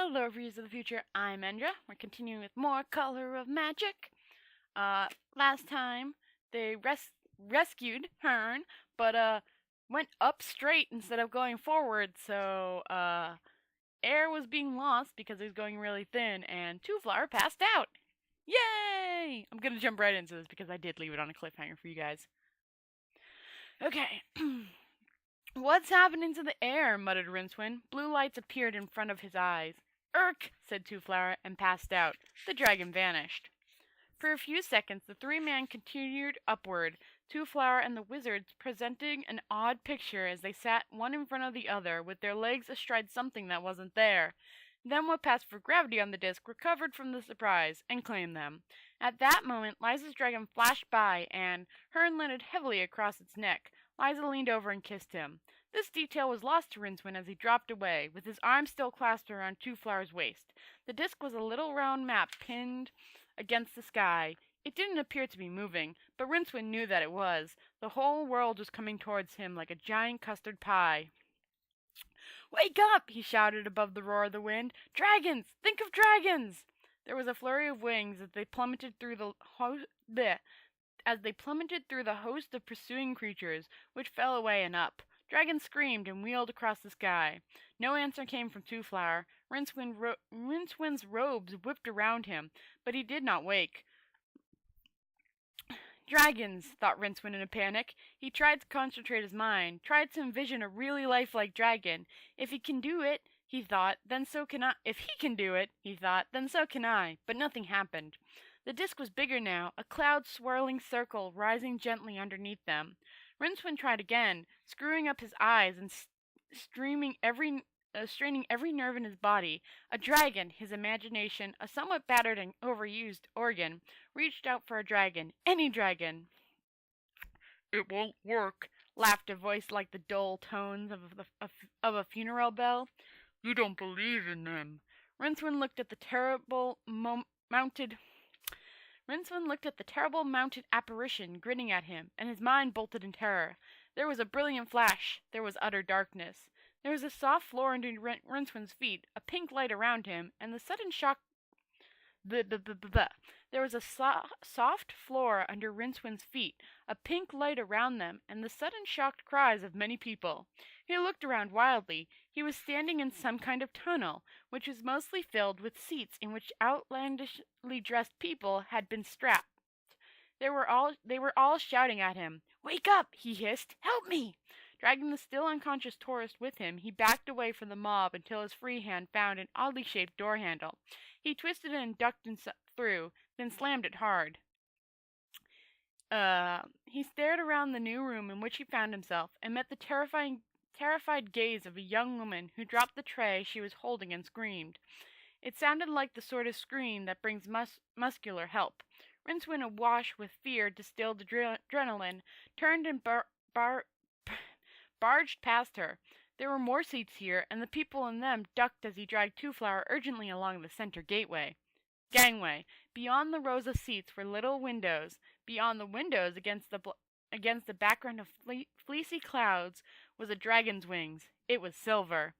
Hello, viewers of the future. I'm Endragh. We're continuing with more Color of Magic. Last time they rescued Hearn, but went up straight instead of going forward. So air was being lost because it was going really thin, and Twoflower passed out. Yay! I'm gonna jump right into this because I did leave it on a cliffhanger for you guys. Okay. What's happening to the air? Muttered Rincewind. Blue lights appeared in front of his eyes. Irk! Said Twoflower, and passed out. The dragon vanished. For a few seconds, the three men continued upward, Twoflower and the wizards presenting an odd picture as they sat one in front of the other, with their legs astride something that wasn't there. Then what passed for gravity on the disc recovered from the surprise, and claimed them. At that moment, Liza's dragon flashed by, and Hearn landed heavily across its neck. Liza leaned over and kissed him. This detail was lost to Rincewind as he dropped away, with his arm still clasped around Twoflower's waist. The disc was a little round map pinned against the sky. It didn't appear to be moving, but Rincewind knew that it was. The whole world was coming towards him like a giant custard pie. "Wake up!" he shouted above the roar of the wind. "Dragons! Think of dragons!" There was a flurry of wings as they plummeted through the host of pursuing creatures, which fell away and up. Dragons screamed and wheeled across the sky. No answer came from Twoflower. Rincewind's robes whipped around him, but he did not wake. Dragons, thought Rincewind in a panic. He tried to concentrate his mind, tried to envision a really lifelike dragon. If he can do it, he thought, then so can I. If he can do it, he thought, then so can I. But nothing happened. The disc was bigger now, a cloud-swirling circle rising gently underneath them. Rincewind tried again, screwing up his eyes and straining every nerve in his body. A dragon, his imagination, a somewhat battered and overused organ, reached out for a dragon, any dragon. "It won't work," laughed a voice like the dull tones of a funeral bell. "You don't believe in them." Rincewind looked at the terrible mounted apparition grinning at him, and his mind bolted in terror. There was a brilliant flash. There was utter darkness. There was a soft floor under Rincewind's feet, a pink light around him, and the sudden shock. There was a soft floor under Rincewind's feet, a pink light around them, and the sudden shocked cries of many people. He looked around wildly. He was standing in some kind of tunnel, which was mostly filled with seats in which outlandishly dressed people had been strapped. They were all shouting at him. "Wake up!" he hissed. "Help me!" Dragging the still unconscious tourist with him, he backed away from the mob until his free hand found an oddly shaped door handle. He twisted it and ducked through, then slammed it hard. He stared around the new room in which he found himself, and met the terrified gaze of a young woman who dropped the tray she was holding and screamed. It sounded like the sort of scream that brings muscular help. Rincewind, awash with fear-distilled adrenaline, turned and barged past her. There were more seats here, and the people in them ducked as he dragged Twoflower urgently along the center gangway. Beyond the rows of seats were little windows. Beyond the windows, against the background of fleecy clouds, was a dragon's wings. It was silver.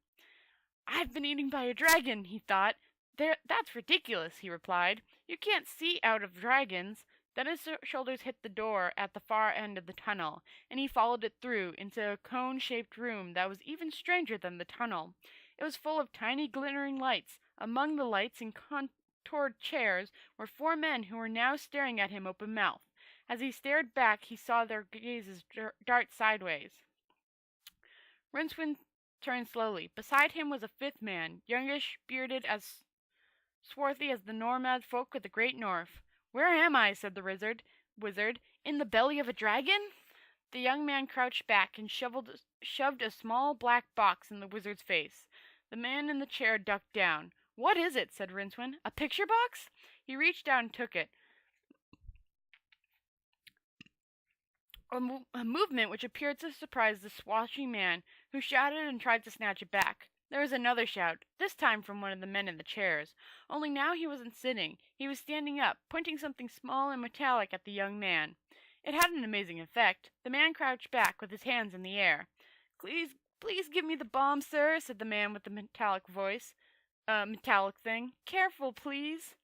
"I've been eaten by a dragon," he thought. "That's ridiculous," he replied. "You can't see out of dragons." Then his shoulders hit the door at the far end of the tunnel, and he followed it through into a cone-shaped room that was even stranger than the tunnel. It was full of tiny glittering lights. Among the lights in contoured chairs were four men who were now staring at him open-mouthed. As he stared back, he saw their gazes dart sideways. Rincewind turned slowly. Beside him was a fifth man, youngish, bearded, as swarthy as the nomad folk of the Great North. "Where am I?" said the wizard. "In the belly of a dragon?" The young man crouched back and shoved a small black box in the wizard's face. The man in the chair ducked down. "What is it?" said Rincewind. "A picture box?" He reached out and took it. A movement which appeared to surprise the swashy man, who shouted and tried to snatch it back. There was another shout, this time from one of the men in the chairs. Only now he wasn't sitting. He was standing up, pointing something small and metallic at the young man. It had an amazing effect. The man crouched back with his hands in the air. Please give me the bomb, sir," said the man with the metallic voice. metallic thing. Careful, please.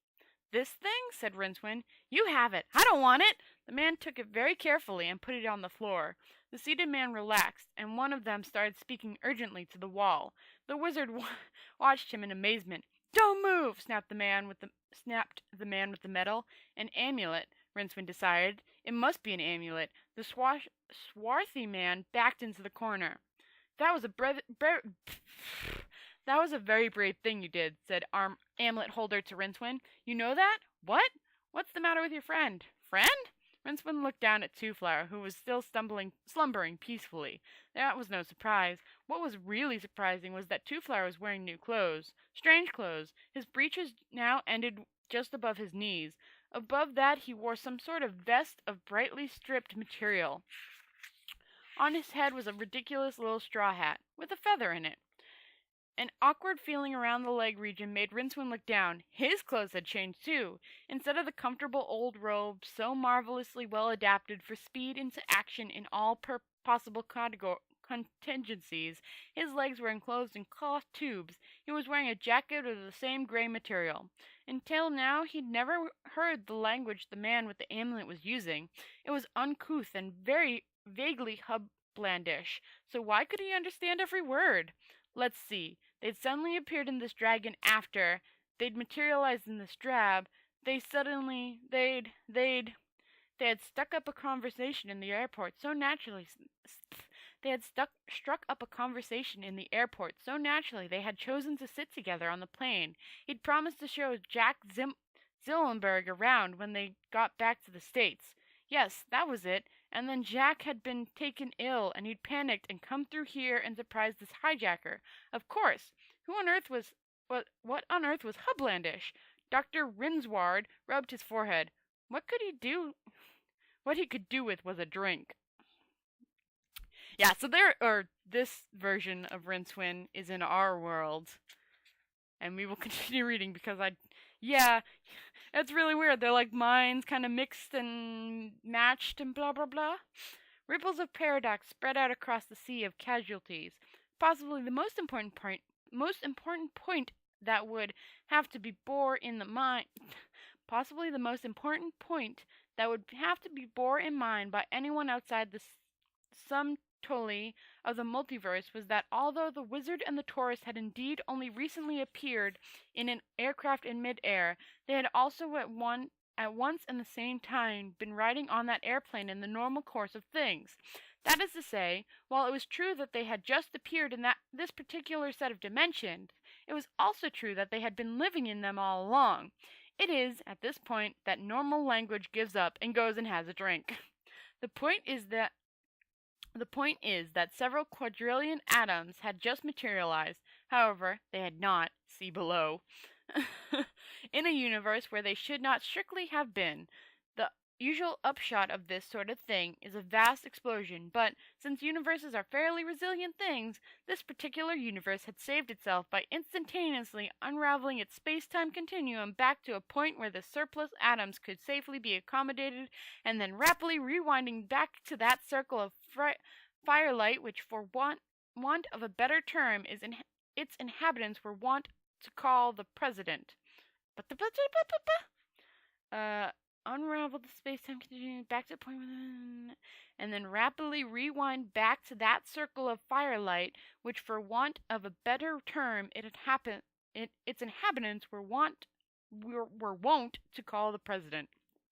This thing? Said Rincewind. You have it. I don't want it. The man took it very carefully and put it on the floor. The seated man relaxed, and one of them started speaking urgently to the wall. The wizard watched him in amazement. Don't move! Snapped the man with the metal. An amulet, Rincewind decided. It must be an amulet. The swarthy man backed into the corner. That was a very brave thing you did, said amulet holder to Rincewind. You know that? What? What's the matter with your friend? Friend? Rincewind looked down at Twoflower, who was still slumbering peacefully. That was no surprise. What was really surprising was that Twoflower was wearing new clothes. Strange clothes. His breeches now ended just above his knees. Above that he wore some sort of vest of brightly striped material. On his head was a ridiculous little straw hat, with a feather in it. An awkward feeling around the leg region made Rincewind look down. His clothes had changed, too. Instead of the comfortable old robe, so marvelously well adapted for speed into action in all possible contingencies, his legs were enclosed in cloth tubes. He was wearing a jacket of the same gray material. Until now, he'd never heard the language the man with the amulet was using. It was uncouth and very vaguely hublandish, so why could he understand every word? Let's see. They'd suddenly appeared in this dragon after. They'd materialized in this drab. They had struck up a conversation in the airport so naturally. Struck up a conversation in the airport so naturally they had chosen to sit together on the plane. He'd promised to show Jack Zillenberg around when they got back to the States. Yes, that was it. And then Jack had been taken ill, and he'd panicked and come through here and surprised this hijacker. Of course. What on earth was hublandish? Dr. Rincewind rubbed his forehead. What he could do with was a drink. Yeah, so this version of Rincewind is in our world. And we will continue reading because it's really weird. They're like minds kind of mixed and matched and blah blah blah. Ripples of paradox spread out across the sea of casualties. Possibly the most important point that would have to be bore in mind by anyone outside the sum totality of the multiverse was that although the wizard and the tourist had indeed only recently appeared in an aircraft in mid-air, they had also at once and the same time been riding on that airplane in the normal course of things. That is to say, while it was true that they had just appeared in this particular set of dimensions, it was also true that they had been living in them all along. It is, at this point, that normal language gives up and goes and has a drink. The point is that several quadrillion atoms had just materialized. However, they had not. See below. In a universe where they should not strictly have been. The usual upshot of this sort of thing is a vast explosion, but since universes are fairly resilient things, this particular universe had saved itself by instantaneously unraveling its space-time continuum back to a point where the surplus atoms could safely be accommodated, and then rapidly rewinding back to that circle of firelight which, for want of a better term, its inhabitants were wont to call the president. Unravel the space-time continuum back to the point and then rapidly rewind back to that circle of firelight which, for want of a better term, its inhabitants were wont to call the president.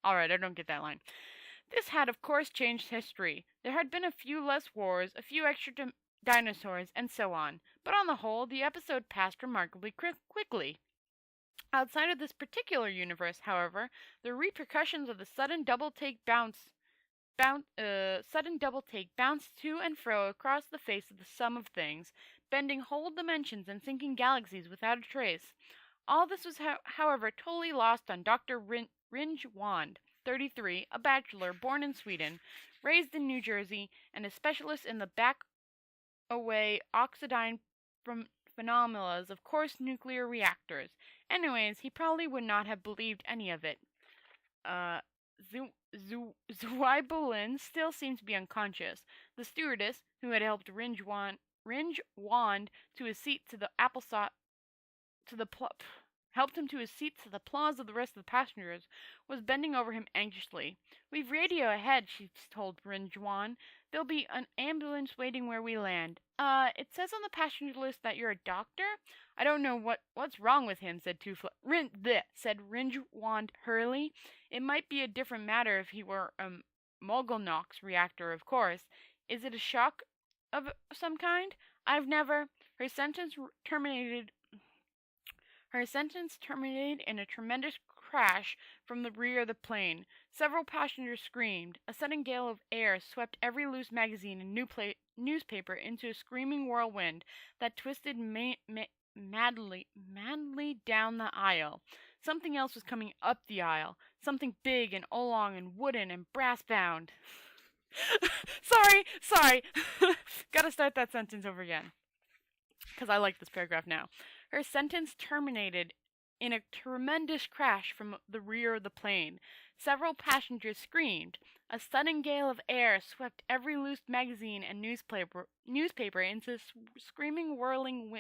Alright, I don't get that line. This had, of course, changed history. There had been a few less wars, a few extra dinosaurs, and so on. But on the whole, the episode passed remarkably quickly. Outside of this particular universe, however, the repercussions of the sudden double take bounced to and fro across the face of the sum of things, bending whole dimensions and sinking galaxies without a trace. All this was, however, totally lost on Dr. Rincewind, 33, a bachelor, born in Sweden, raised in New Jersey, and a specialist in the back-away oxidine phenomena of coarse nuclear reactors. Anyways, he probably would not have believed any of it. Zweibolin still seemed to be unconscious. The stewardess, who had helped Rincewind to his seat to to the helped him to his seat so the applause of the rest of the passengers was bending over him anxiously. "We've radio ahead," she told Rincewind. "There'll be an ambulance waiting where we land. It says on the passenger list that you're a doctor?" "I don't know what's wrong with him," said said Rincewind hurriedly. "It might be a different matter if he were a Mogulnox reactor, of course. Is it a shock of some kind? I've never—" Her sentence terminated in a tremendous crash from the rear of the plane. Several passengers screamed. A sudden gale of air swept every loose magazine and newspaper into a screaming whirlwind that twisted madly down the aisle. Something else was coming up the aisle. Something big and oblong and wooden and brass-bound. Sorry. Gotta start that sentence over again, because I like this paragraph now. Her sentence terminated in a tremendous crash from the rear of the plane. Several passengers screamed. A sudden gale of air swept every loose magazine and newspaper into a screaming whirlwind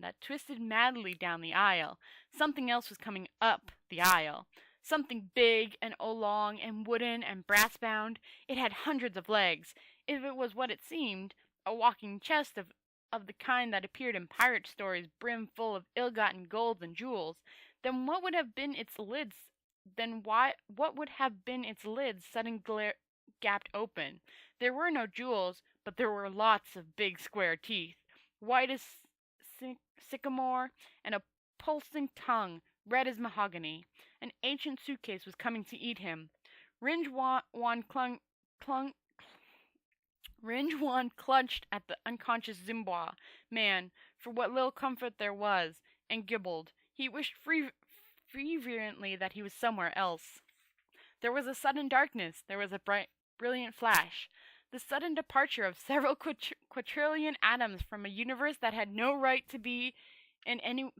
that twisted madly down the aisle. Something else was coming up the aisle. Something big and oblong and wooden and brass-bound. It had hundreds of legs. If it was what it seemed, a walking chest of the kind that appeared in pirate stories brimful of ill-gotten gold and jewels, then what would have been its lids suddenly gapped open? There were no jewels, but there were lots of big square teeth, white as sycamore, and a pulsing tongue, red as mahogany. An ancient suitcase was coming to eat him. Rincewind clutched at the unconscious Zimbois man for what little comfort there was, and gibbled. He wished fervently that he was somewhere else. There was a sudden darkness. There was a brilliant flash. The sudden departure of several quadrillion atoms from a universe that had no right to be in any.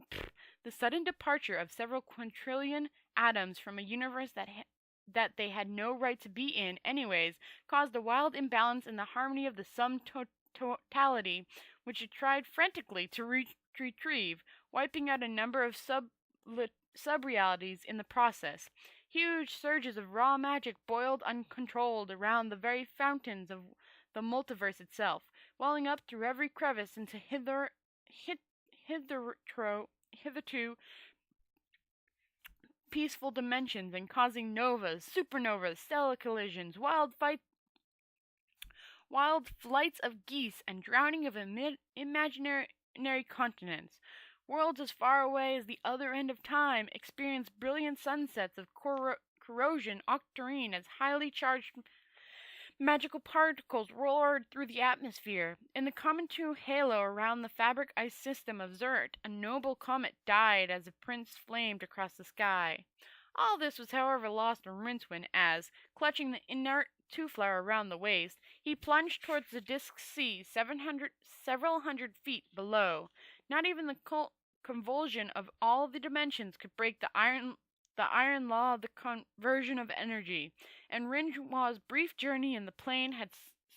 The sudden departure of several quadrillion atoms from a universe that they had no right to be in anyways, caused a wild imbalance in the harmony of the sum totality, which it tried frantically to retrieve, wiping out a number of sub-realities in the process. Huge surges of raw magic boiled uncontrolled around the very fountains of the multiverse itself, welling up through every crevice into hitherto peaceful dimensions, and causing novas, supernovas, stellar collisions, wild flights of geese, and drowning of imaginary continents. Worlds as far away as the other end of time experienced brilliant sunsets of corrosion octarine as highly charged magical particles roared through the atmosphere. In the cometary halo around the fabric ice system of Zert, a noble comet died as a prince flamed across the sky. All this was, however, lost on Rincewind as, clutching the inert Twoflower around the waist, he plunged towards the disc sea several hundred feet below. Not even the convulsion of all the dimensions could break the iron law of the conversion of energy, and Rince's brief journey in the plane had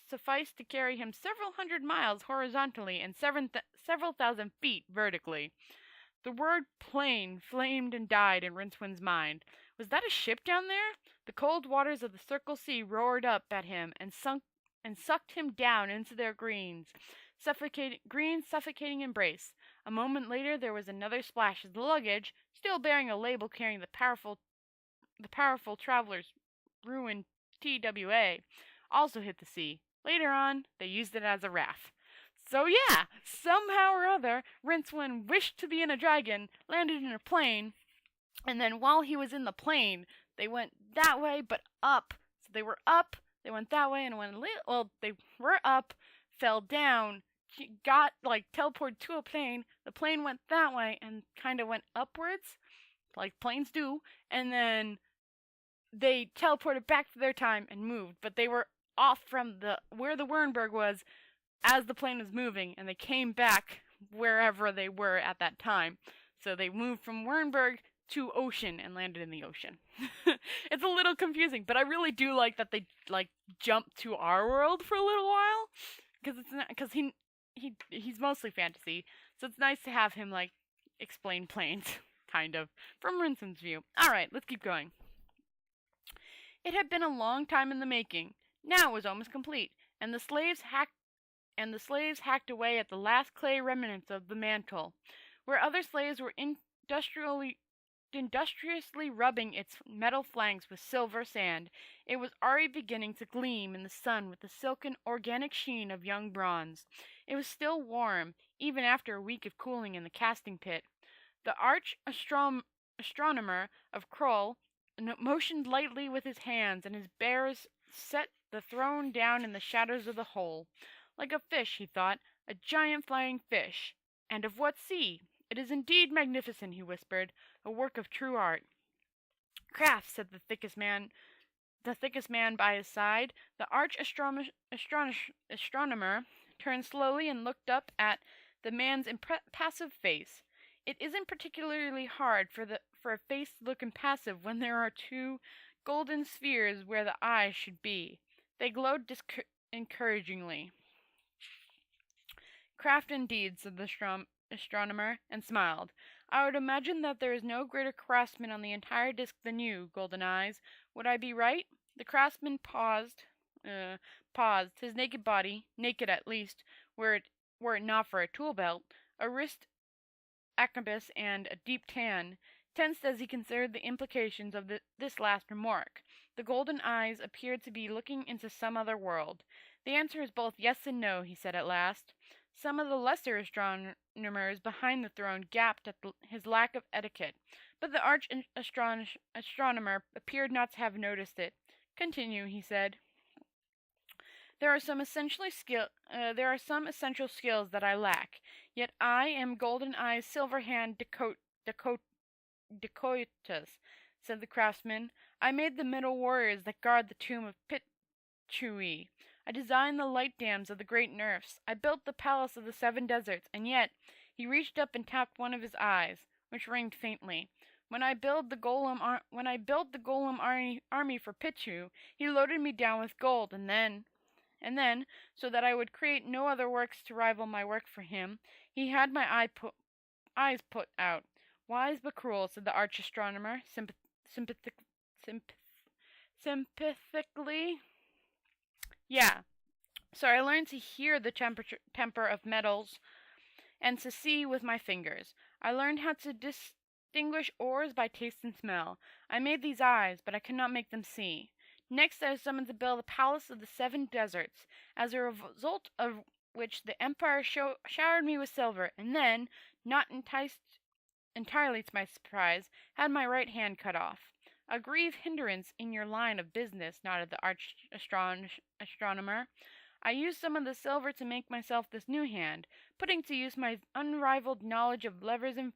sufficed to carry him several hundred miles horizontally and several thousand feet vertically. The word plane flamed and died in Rincewind's mind. Was that a ship down there? The cold waters of the Circle Sea roared up at him and sucked him down into their green, suffocating embrace. A moment later there was another splash as the luggage, still bearing a label carrying the powerful traveler's ruined TWA, also hit the sea. Later on, they used it as a raft. So yeah, somehow or other, Rincewind wished to be in a dragon, landed in a plane, and then while he was in the plane, they went that way but up. So they were up, they went that way, and they were up, fell down, got teleported to a plane. The plane went that way and kind of went upwards, like planes do, and then they teleported back to their time and moved. But they were off from where the Wernberg was as the plane was moving, and they came back wherever they were at that time. So they moved from Wernberg to ocean and landed in the ocean. It's a little confusing, but I really do like that they jumped to our world for a little while, because he's mostly fantasy. So it's nice to have him, like, explain planes, kind of, from Rincewind's view. Alright, let's keep going. It had been a long time in the making. Now it was almost complete, and the slaves hacked away at the last clay remnants of the mantle, where other slaves were industriously rubbing its metal flanks with silver sand. It was already beginning to gleam in the sun with the silken, organic sheen of young bronze. It was still warm, even after a week of cooling in the casting pit. The astronomer of Kroll motioned lightly with his hands, and his bears set the throne down in the shadows of the hole. Like a fish, he thought, a giant flying fish. And of what sea? It is indeed magnificent, he whispered, a work of true art. Craft, said the thickest man by his side. The astronomer turned slowly and looked up at the man's impassive face. It isn't particularly hard for a face to look impassive when there are two golden spheres where the eyes should be. They glowed encouragingly. Craft indeed, said the astronomer, and smiled. I would imagine that there is no greater craftsman on the entire disk than you, Golden Eyes. Would I be right? The craftsman paused, his naked body, naked at least, were it not for a tool belt, a wrist acabus, and a deep tan, tensed as he considered the implications of this last remark. The golden eyes appeared to be looking into some other world. The answer is both yes and no, he said at last. Some of the lesser astronomers behind the throne gaped at his lack of etiquette, but the astronomer appeared not to have noticed it. Continue, he said. There are some essential skills that I lack, yet I am Golden Eye's Silverhand Dakotas, said the craftsman. I made the middle warriors that guard the tomb of Pitchui. I designed the light dams of the great nerfs. I built the palace of the seven deserts, and yet he reached up and tapped one of his eyes, which ringed faintly. When I built the golem army for Pichu, he loaded me down with gold, and then, so that I would create no other works to rival my work for him, he had my eyes put out. Wise but cruel, said the arch astronomer, sympathetically. Yeah. So I learned to hear the temper of metals and to see with my fingers. I learned how to distinguish ores by taste and smell. I made these eyes, but I could not make them see. Next, I was summoned to build the palace of the seven deserts, as a result of which the empire showered me with silver, and then, not entirely to my surprise, had my right hand cut off. A grieved hindrance in your line of business, nodded the arch astronomer. I used some of the silver to make myself this new hand, putting to use my unrivaled knowledge of levers and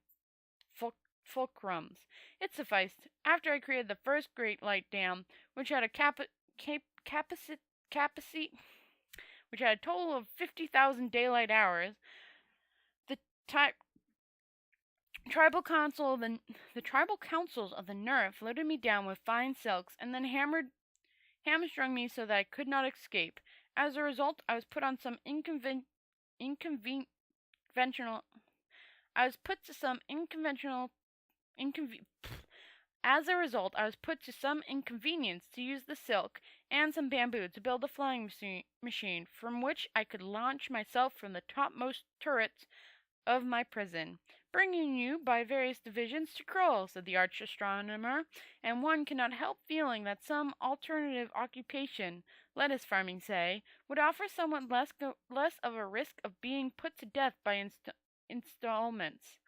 fulcrums. It sufficed. After I created the first great light dam, which had a which had a total of 50,000 daylight hours, the tribal councils of the Nerf loaded me down with fine silks and then hamstrung me so that I could not escape. As a result, I was put on some As a result, I was put to some inconvenience to use the silk and some bamboo to build a flying machine from which I could launch myself from the topmost turrets of my prison. Bringing you by various divisions to Kroll, said the arch astronomer, and one cannot help feeling that some alternative occupation, lettuce farming say, would offer somewhat less of a risk of being put to death by installments.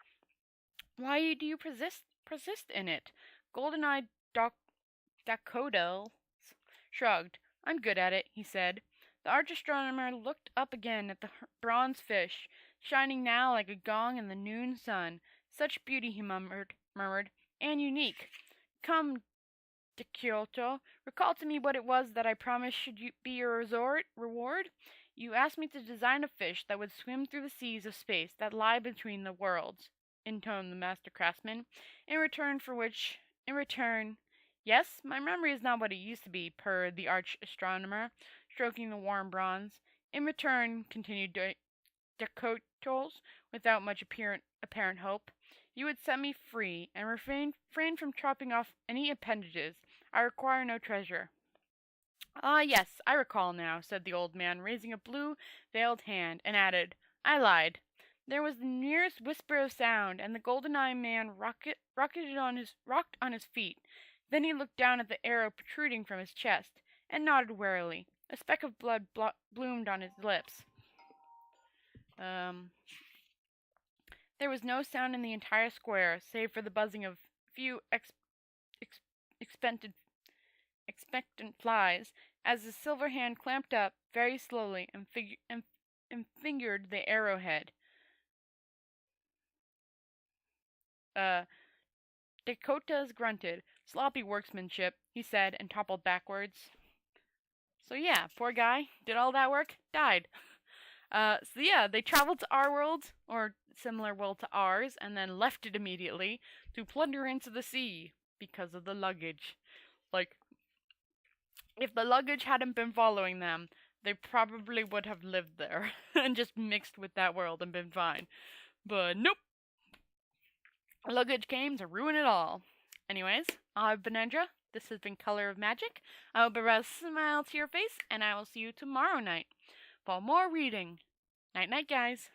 Why do you persist in it? Golden-eyed Dakota shrugged. I'm good at it, he said. The arch astronomer looked up again at the bronze fish, shining now like a gong in the noon sun. Such beauty, he murmured, and unique. Come, Kyoto, recall to me what it was that I promised should be your reward. You asked me to design a fish that would swim through the seas of space that lie between the worlds, intoned the master craftsman. In return, yes, my memory is not what it used to be, purred the arch astronomer, stroking the warm bronze. In return, continued decotals without much apparent hope. You would set me free, and refrain from chopping off any appendages. I require no treasure. Ah, yes, I recall now, said the old man, raising a blue, veiled hand, and added, I lied. There was the nearest whisper of sound, and the golden-eyed man rocked on his feet. Then he looked down at the arrow protruding from his chest, and nodded warily. A speck of blood bloomed on his lips. There was no sound in the entire square, save for the buzzing of few expectant flies, as the silver hand clamped up very slowly and fingered the arrowhead. Dakotas grunted. Sloppy workmanship, he said, and toppled backwards. So yeah, poor guy, did all that work, died. So yeah, they traveled to our world, or similar world to ours, and then left it immediately to plunder into the sea because of the luggage. Like, if the luggage hadn't been following them, they probably would have lived there and just mixed with that world and been fine. But nope. Luggage came to ruin it all. Anyways, I've been Endragh. This has been Color of Magic. I hope it brought a smile to your face, and I will see you tomorrow night for more reading. Night night, guys.